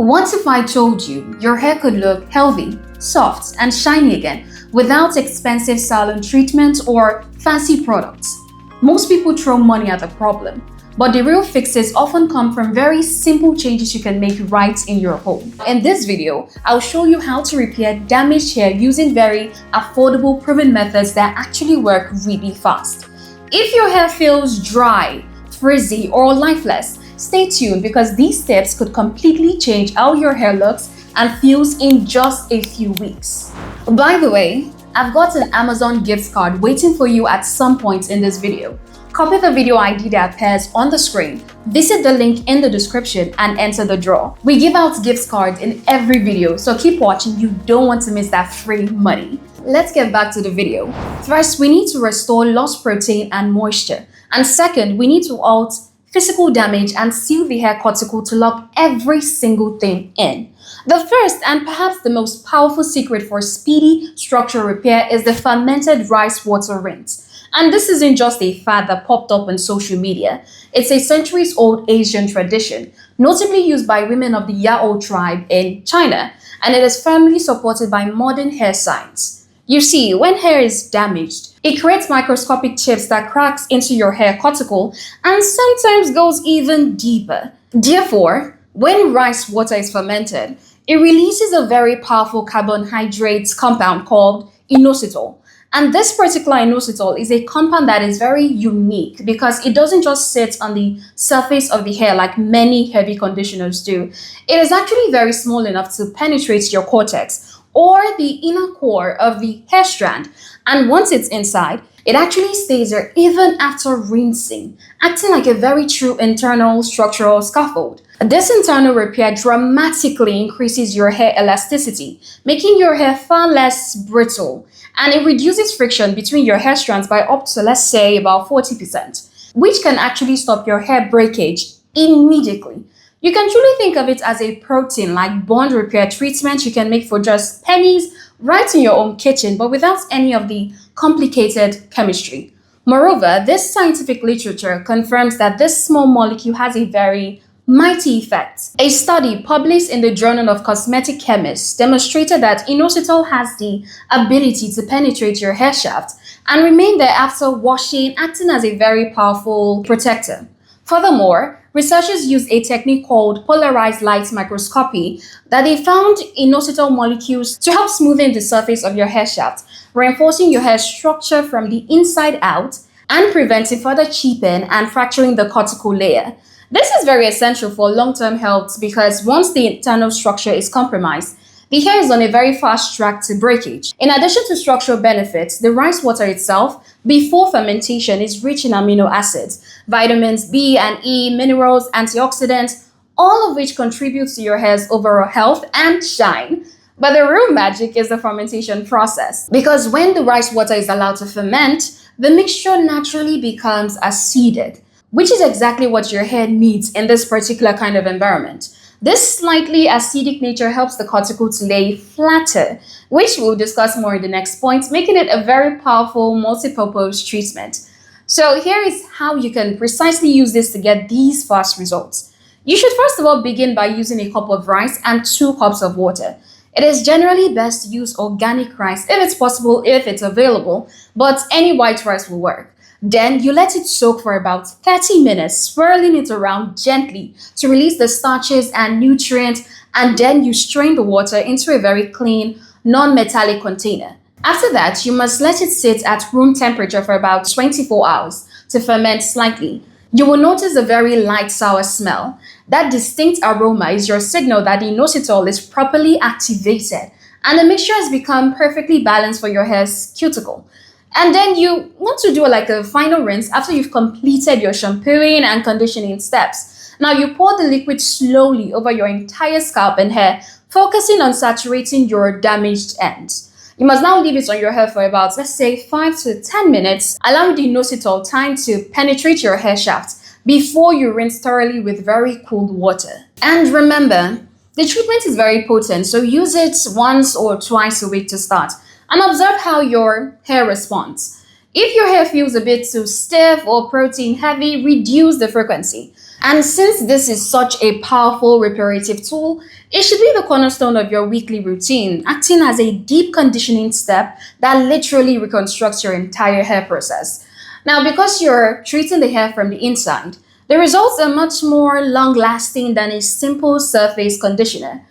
What if I told you your hair could look healthy, soft, and shiny again without expensive salon treatments or fancy products? Most people throw money at the problem, but the real fixes often come from very simple changes you can make right in your home. In this video, I'll show you how to repair damaged hair using very affordable, proven methods that actually work really fast. If your hair feels dry, frizzy, or lifeless, stay tuned because these steps could completely change how your hair looks and feels in just a few weeks. By the way, I've got an Amazon gift card waiting for you at some point in this video. Copy the video ID that appears on the screen, visit the link in the description and enter the draw. We give out gift cards in every video, so keep watching, you don't want to miss that free money. Let's get back to the video. First, we need to restore lost protein and moisture. And second, we need to halt physical damage and seal the hair cuticle to lock every single thing in. The first and perhaps the most powerful secret for speedy structural repair is the fermented rice water rinse. And this isn't just a fad that popped up on social media. It's a centuries-old Asian tradition, notably used by women of the Yao tribe in China, and it is firmly supported by modern hair science. You see, when hair is damaged, it creates microscopic chips that cracks into your hair cuticle and sometimes goes even deeper. Therefore, when rice water is fermented, it releases a very powerful carbohydrate compound called inositol. And this particular inositol is a compound that is very unique because it doesn't just sit on the surface of the hair like many heavy conditioners do. It is actually very small enough to penetrate your cortex or the inner core of the hair strand. And once it's inside, it actually stays there even after rinsing, acting like a very true internal structural scaffold. This internal repair dramatically increases your hair elasticity, making your hair far less brittle, and it reduces friction between your hair strands by up to, let's say, about 40%, which can actually stop your hair breakage immediately. You can truly think of it as a protein-like bond repair treatment you can make for just pennies right in your own kitchen, but without any of the complicated chemistry. Moreover, this scientific literature confirms that this small molecule has a very mighty effect. A study published in the Journal of Cosmetic Chemists demonstrated that inositol has the ability to penetrate your hair shaft and remain there after washing, acting as a very powerful protector. Furthermore, researchers used a technique called polarized light microscopy that they found inositol molecules to help smoothen the surface of your hair shaft, reinforcing your hair structure from the inside out and preventing further chipping and fracturing the cuticle layer. This is very essential for long-term health because once the internal structure is compromised, the hair is on a very fast track to breakage. In addition to structural benefits, the rice water itself, before fermentation, is rich in amino acids, vitamins B and E, minerals, antioxidants, all of which contribute to your hair's overall health and shine. But the real magic is the fermentation process, because when the rice water is allowed to ferment, the mixture naturally becomes acidic, which is exactly what your hair needs in this particular kind of environment. This slightly acidic nature helps the cuticle to lay flatter, which we'll discuss more in the next point, making it a very powerful multi-purpose treatment. So here is how you can precisely use this to get these fast results. You should first of all begin by using a cup of rice and 2 cups of water. It is generally best to use organic rice if it's possible, if it's available, but any white rice will work. Then you let it soak for about 30 minutes, swirling it around gently to release the starches and nutrients, and then you strain the water into a very clean, non-metallic container. After that, you must let it sit at room temperature for about 24 hours to ferment slightly. You will notice a very light sour smell. That distinct aroma is your signal that the inositol is properly activated and the mixture has become perfectly balanced for your hair's cuticle. And then you want to do like a final rinse after you've completed your shampooing and conditioning steps. Now you pour the liquid slowly over your entire scalp and hair, focusing on saturating your damaged ends. You must now leave it on your hair for about, let's say, 5 to 10 minutes, allowing the inositol time to penetrate your hair shaft before you rinse thoroughly with very cold water. And remember, the treatment is very potent, so use it once or twice a week to start, and observe how your hair responds. If your hair feels a bit too stiff or protein heavy, reduce the frequency. And since this is such a powerful reparative tool, it should be the cornerstone of your weekly routine, acting as a deep conditioning step that literally reconstructs your entire hair process. Now, because you're treating the hair from the inside, the results are much more long lasting than a simple surface conditioner.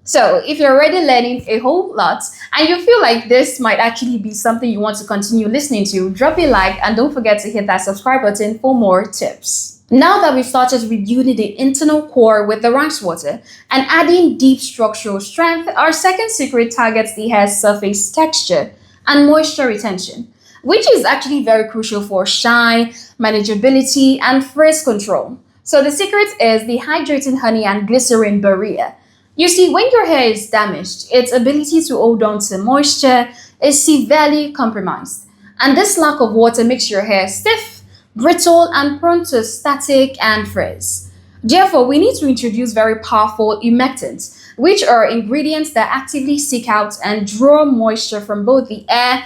So, if you're already learning a whole lot and you feel like this might actually be something you want to continue listening to, drop a like and don't forget to hit that subscribe button for more tips. Now that we've started rebuilding the internal core with the rice water and adding deep structural strength, our second secret targets the hair's surface texture and moisture retention, which is actually very crucial for shine, manageability, and frizz control. So the secret is the hydrating honey and glycerin barrier. You see, when your hair is damaged, its ability to hold on to moisture is severely compromised. And this lack of water makes your hair stiff, brittle, and prone to static and frizz. Therefore, we need to introduce very powerful humectants, which are ingredients that actively seek out and draw moisture from both the air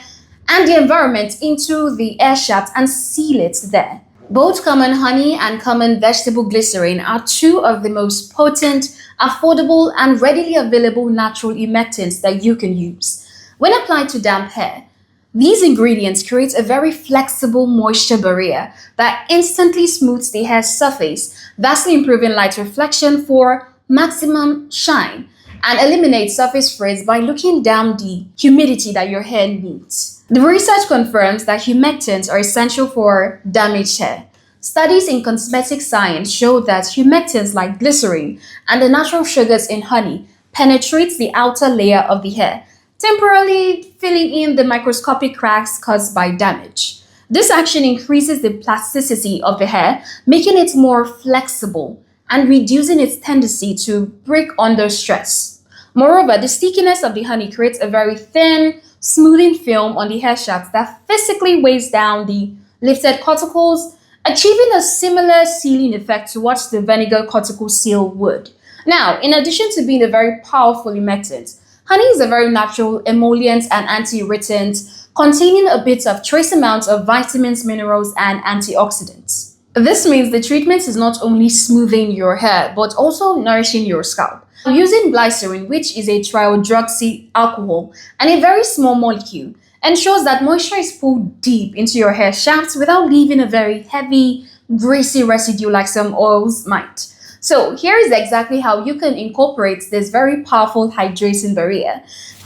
and the environment into the air shaft and seal it there. Both common honey and common vegetable glycerin are two of the most potent, affordable, and readily available natural humectants that you can use. When applied to damp hair, these ingredients create a very flexible moisture barrier that instantly smooths the hair's surface, vastly improving light reflection for maximum shine, and eliminates surface frizz by locking down the humidity that your hair needs. The research confirms that humectants are essential for damaged hair. Studies in cosmetic science show that humectants like glycerin and the natural sugars in honey penetrate the outer layer of the hair, temporarily filling in the microscopic cracks caused by damage. This action increases the plasticity of the hair, making it more flexible and reducing its tendency to break under stress. Moreover, the stickiness of the honey creates a very thin, smoothing film on the hair shaft that physically weighs down the lifted cuticles, achieving a similar sealing effect to what the vinegar cuticle seal would. Now, in addition to being a very powerful humectant, honey is a very natural emollient and anti-irritant, containing a bit of trace amounts of vitamins, minerals, and antioxidants. This means the treatment is not only smoothing your hair, but also nourishing your scalp. Using glycerin, which is a trihydroxy alcohol and a very small molecule, ensures that moisture is pulled deep into your hair shafts without leaving a very heavy, greasy residue like some oils might. So here is exactly how you can incorporate this very powerful hydrating barrier.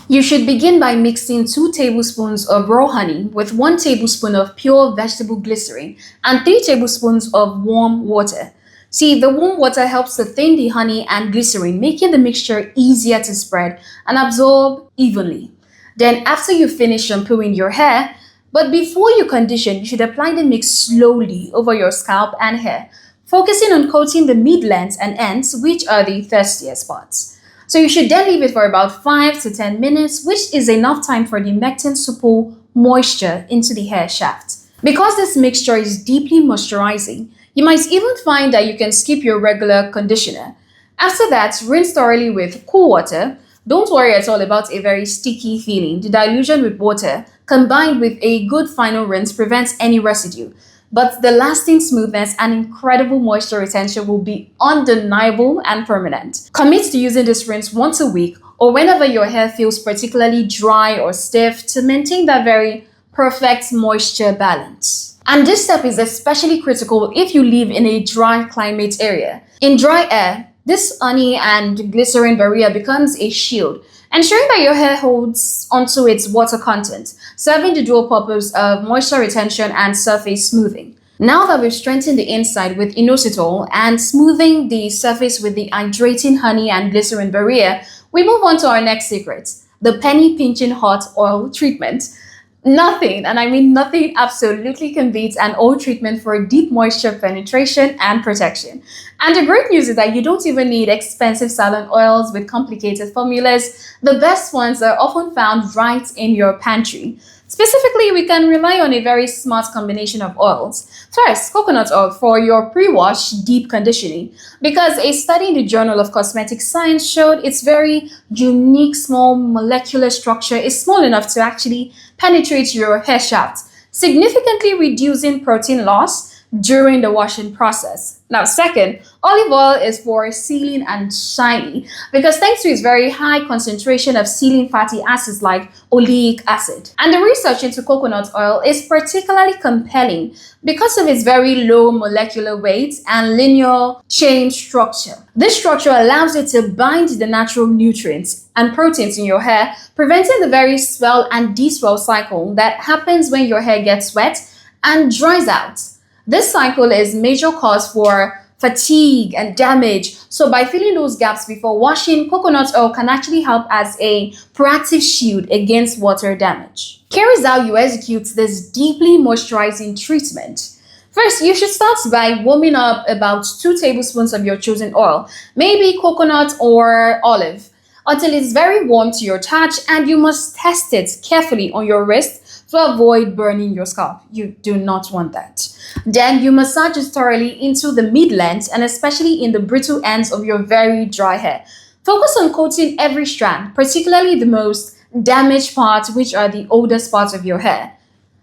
You should begin by mixing 2 tablespoons of raw honey with 1 tablespoon of pure vegetable glycerin and 3 tablespoons of warm water. See, the warm water helps to thin the honey and glycerin, making the mixture easier to spread and absorb evenly. Then after you finish shampooing your hair, but before you condition, you should apply the mix slowly over your scalp and hair, focusing on coating the mid-length and ends, which are the thirstiest parts. So you should then leave it for about 5 to 10 minutes, which is enough time for the humectants to pull moisture into the hair shaft. Because this mixture is deeply moisturizing, you might even find that you can skip your regular conditioner. After that, rinse thoroughly with cool water. Don't worry at all about a very sticky feeling. The dilution with water combined with a good final rinse prevents any residue. But the lasting smoothness and incredible moisture retention will be undeniable and permanent. Commit to using this rinse once a week or whenever your hair feels particularly dry or stiff to maintain that very perfect moisture balance. And this step is especially critical if you live in a dry climate area. In dry air, this honey and glycerin barrier becomes a shield, ensuring that your hair holds onto its water content, serving the dual purpose of moisture retention and surface smoothing. Now that we've strengthened the inside with inositol and smoothing the surface with the hydrating honey and glycerin barrier, we move on to our next secret, the penny pinching hot oil treatment. Nothing, and I mean nothing, absolutely can beat an oil treatment for deep moisture penetration and protection. And the great news is that you don't even need expensive salon oils with complicated formulas. The best ones are often found right in your pantry. Specifically, we can rely on a very smart combination of oils. First, coconut oil for your pre-wash deep conditioning, because a study in the Journal of Cosmetic Science showed its very unique small molecular structure is small enough to actually penetrate your hair shaft, significantly reducing protein loss, during the washing process. Now, second, olive oil is for sealing and shiny because thanks to its very high concentration of sealing fatty acids like oleic acid. And the research into coconut oil is particularly compelling because of its very low molecular weight and linear chain structure. This structure allows it to bind the natural nutrients and proteins in your hair, preventing the very swell and deswell cycle that happens when your hair gets wet and dries out. This cycle is major cause for fatigue and damage. So by filling those gaps before washing, coconut oil can actually help as a proactive shield against water damage. Here is how you execute this deeply moisturizing treatment. First, you should start by warming up about 2 tablespoons of your chosen oil, maybe coconut or olive, until it's very warm to your touch, and you must test it carefully on your wrist to avoid burning your scalp. You do not want that. Then you massage it thoroughly into the mid-length and especially in the brittle ends of your very dry hair. Focus on coating every strand, particularly the most damaged parts, which are the oldest parts of your hair.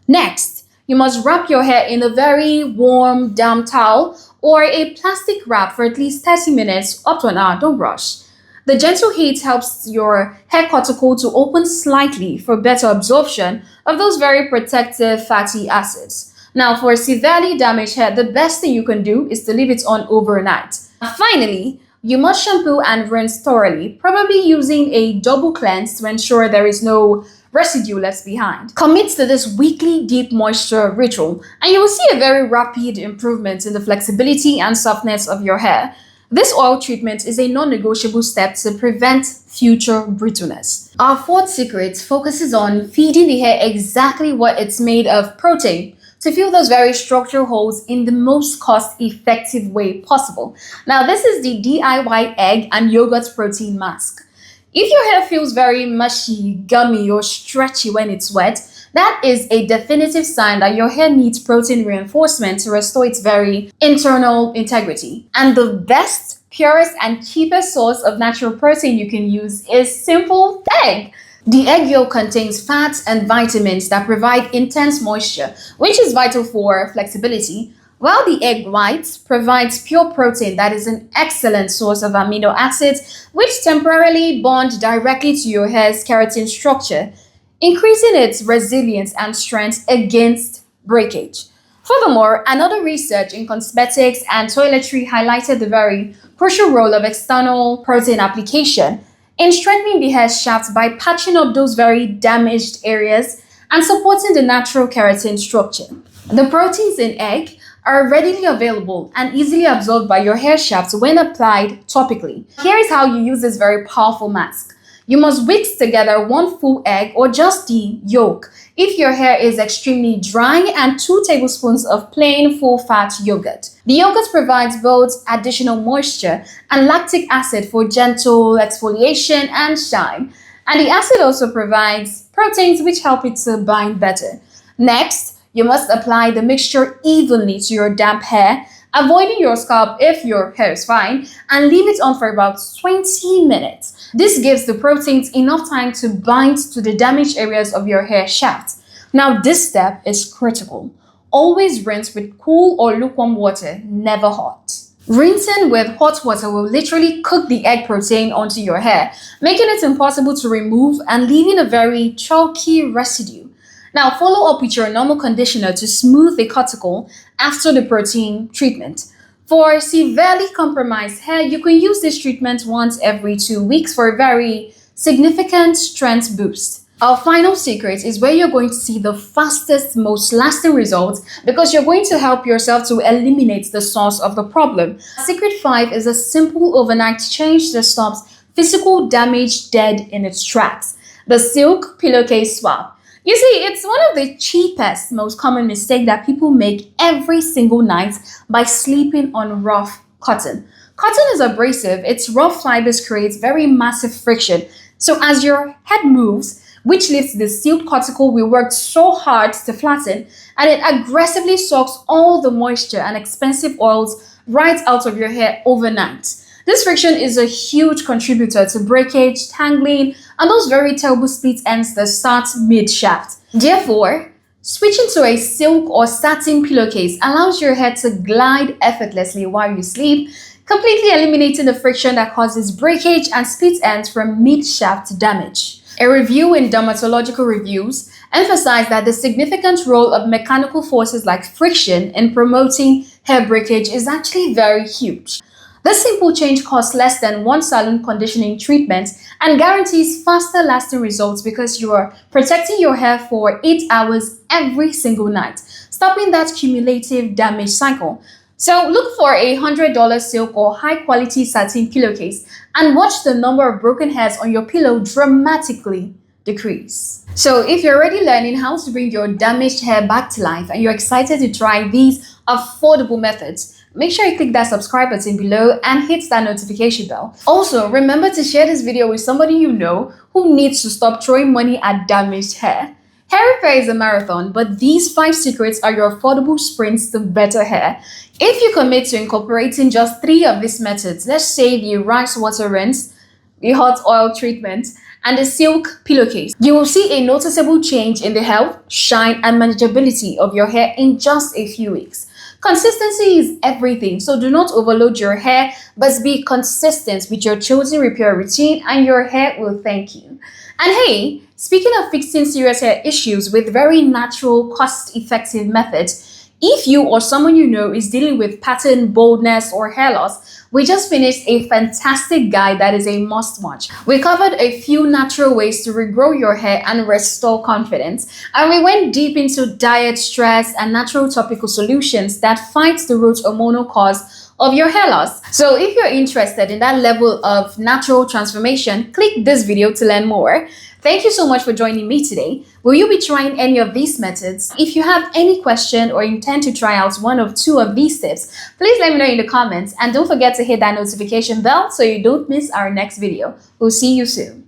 Next, you must wrap your hair in a very warm, damp towel or a plastic wrap for at least 30 minutes up to an hour. Don't rush. The gentle heat helps your hair cuticle to open slightly for better absorption of those very protective fatty acids. Now, for severely damaged hair, the best thing you can do is to leave it on overnight. Finally, you must shampoo and rinse thoroughly, probably using a double cleanse to ensure there is no residue left behind. Commit to this weekly deep moisture ritual, and you will see a very rapid improvement in the flexibility and softness of your hair. This oil treatment is a non-negotiable step to prevent future brittleness. Our fourth secret focuses on feeding the hair exactly what it's made of: protein, to fill those very structural holes in the most cost-effective way possible. Now, this is the DIY egg and yogurt protein mask. If your hair feels very mushy, gummy, or stretchy when it's wet, that is a definitive sign that your hair needs protein reinforcement to restore its very internal integrity. And the best, purest, and cheapest source of natural protein you can use is simple: egg. The egg yolk contains fats and vitamins that provide intense moisture, which is vital for flexibility, while the egg white provides pure protein that is an excellent source of amino acids, which temporarily bond directly to your hair's keratin structure, increasing its resilience and strength against breakage. Furthermore, another research in cosmetics and toiletry highlighted the very crucial role of external protein application in strengthening the hair shaft by patching up those very damaged areas and supporting the natural keratin structure. The proteins in egg are readily available and easily absorbed by your hair shaft when applied topically. Here is how you use this very powerful mask. You must whisk together 1 full egg or just the yolk if your hair is extremely dry, and 2 tablespoons of plain full-fat yogurt. The yogurt provides both additional moisture and lactic acid for gentle exfoliation and shine. And the acid also provides proteins which help it to bind better. Next, you must apply the mixture evenly to your damp hair, avoiding your scalp if your hair is fine, and leave it on for about 20 minutes. This gives the proteins enough time to bind to the damaged areas of your hair shaft. Now, this step is critical. Always rinse with cool or lukewarm water, never hot. Rinsing with hot water will literally cook the egg protein onto your hair, making it impossible to remove and leaving a very chalky residue. Now, follow up with your normal conditioner to smooth the cuticle after the protein treatment. For severely compromised hair, you can use this treatment once every 2 weeks for a very significant strength boost. Our final secret is where you're going to see the fastest, most lasting results because you're going to help yourself to eliminate the source of the problem. Secret 5 is a simple overnight change that stops physical damage dead in its tracks: the silk pillowcase swap. You see, it's one of the cheapest, most common mistakes that people make every single night by sleeping on rough cotton. Cotton is abrasive. Its rough fibers create very massive friction. So as your head moves, which lifts the silk cuticle we worked so hard to flatten, and it aggressively sucks all the moisture and expensive oils right out of your hair overnight. This friction is a huge contributor to breakage, tangling, and those very terrible split ends that start mid-shaft. Therefore, Switching to a silk or satin pillowcase allows your hair to glide effortlessly while you sleep, completely eliminating the friction that causes breakage and split ends from mid-shaft damage. A review in Dermatological Reviews emphasized that the significant role of mechanical forces like friction in promoting hair breakage is actually very huge. This simple change costs less than one salon conditioning treatment and guarantees faster lasting results because you are protecting your hair for 8 hours every single night, stopping that cumulative damage cycle. So look for a $100 silk or high-quality satin pillowcase and watch the number of broken hairs on your pillow dramatically decrease. So if you're already learning how to bring your damaged hair back to life and you're excited to try these affordable methods, make sure you click that subscribe button below and hit that notification bell. Also, remember to share this video with somebody you know who needs to stop throwing money at damaged hair. Hair repair is a marathon, but these 5 secrets are your affordable sprints to better hair. If you commit to incorporating just 3 of these methods, let's say the rice water rinse, the hot oil treatment, and the silk pillowcase, you will see a noticeable change in the health, shine, and manageability of your hair in just a few weeks. Consistency is everything, so do not overload your hair, but be consistent with your chosen repair routine and your hair will thank you. And hey, speaking of fixing serious hair issues with very natural, cost-effective methods, if you or someone you know is dealing with pattern baldness or hair loss, we just finished a fantastic guide that is a must-watch. We covered a few natural ways to regrow your hair and restore confidence, and we went deep into diet, stress, and natural topical solutions that fight the root hormonal cause of your hair loss. So if you're interested in that level of natural transformation, click this video to learn more. Thank you so much for joining me today. Will you be trying any of these methods? If you have any question or intend to try out one of 2 of these tips, please let me know in the comments and don't forget to hit that notification bell so you don't miss our next video. We'll see you soon.